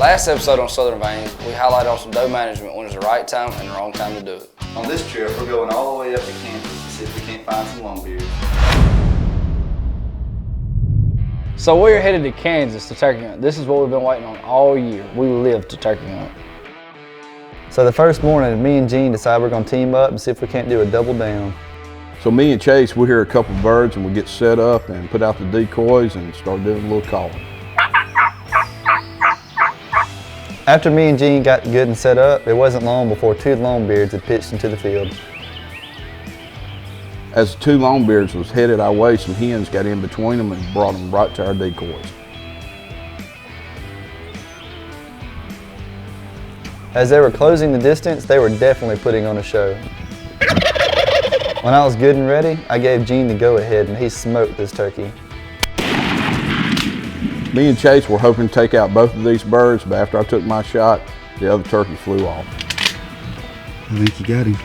Last episode on Southern Veins, we highlighted on some doe management when it's the right time and the wrong time to do it. On this trip, we're going all the way up to Kansas to see if we can't find some longbeards. So we're headed to Kansas to turkey hunt. This is what we've been waiting on all year. We live to turkey hunt. So the first morning, me and Gene decide we're gonna team up and see if we can't do a double down. So me and Chase, we hear a couple birds and we get set up and put out the decoys and start doing a little calling. After me and Gene got good and set up, it wasn't long before two longbeards had pitched into the field. As the two longbeards was headed our way, some hens got in between them and brought them right to our decoys. As they were closing the distance, they were definitely putting on a show. When I was good and ready, I gave Gene the go-ahead and he smoked this turkey. Me and Chase were hoping to take out both of these birds, but after I took my shot, the other turkey flew off. I think you got him.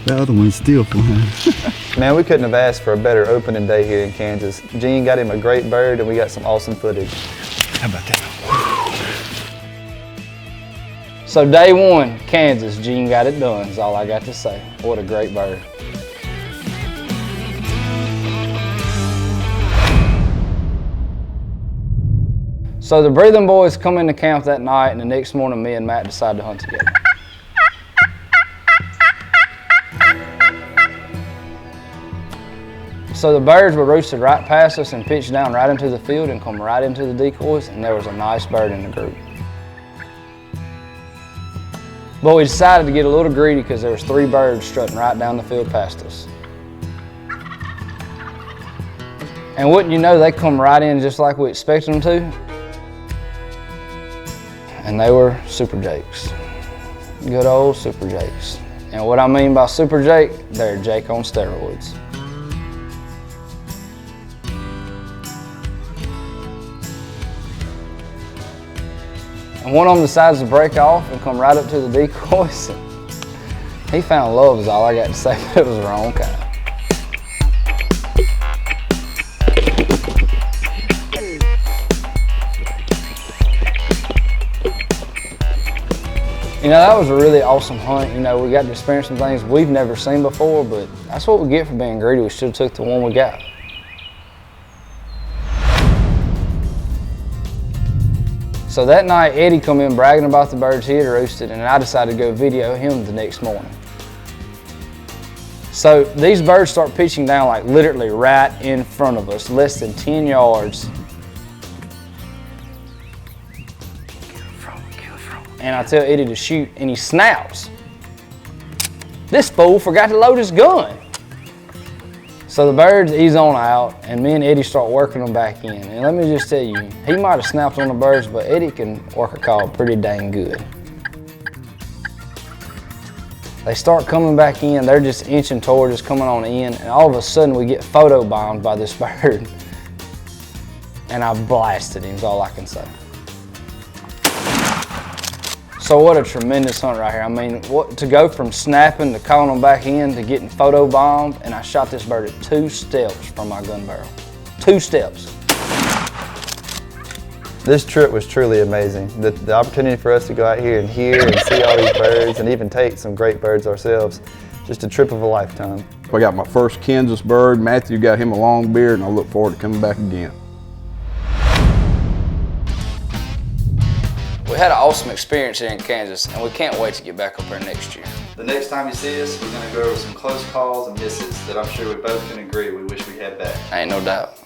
The other one's still flying. Man, we couldn't have asked for a better opening day here in Kansas. Gene got him a great bird and we got some awesome footage. How about that? So day one, Kansas, Gene got it done is all I got to say. What a great bird. So the Breathing Boys come into camp that night, and the next morning me and Matt decide to hunt together. So the birds were roosted right past us and pitched down right into the field and come right into the decoys, and there was a nice bird in the group. But we decided to get a little greedy because there was 3 birds strutting right down the field past us. And wouldn't you know, they come right in just like we expected them to. And they were Super Jakes. Good old Super Jakes. And what I mean by Super Jake, they're Jake on steroids. And one of them decides to break off and come right up to the decoys. He found love is all I got to say, but it was the wrong kind. You know, that was a really awesome hunt. You know, we got to experience some things we've never seen before, but that's what we get for being greedy. We should have took the one we got. So that night, Eddie come in bragging about the birds he had roosted, and I decided to go video him the next morning. So these birds start pitching down like literally right in front of us, less than 10 yards. And I tell Eddie to shoot, and he snaps. This fool forgot to load his gun. So the birds ease on out, and me and Eddie start working them back in. And let me just tell you, he might have snapped on the birds, but Eddie can work a call pretty dang good. They start coming back in, they're just inching toward us, coming on in, and all of a sudden we get photo bombed by this bird. And I blasted him, is all I can say. So what a tremendous hunt right here. I mean, to go from snapping to calling them back in to getting photo bombed, and I shot this bird at 2 steps from my gun barrel. 2 steps. This trip was truly amazing. The opportunity for us to go out here and hear and see all these birds and even take some great birds ourselves, just a trip of a lifetime. I got my first Kansas bird. Matthew got him a long beard, and I look forward to coming back again. We had an awesome experience here in Kansas, and we can't wait to get back up here next year. The next time you see us, we're going to go over some close calls and misses that I'm sure we both can agree we wish we had back. Ain't no doubt.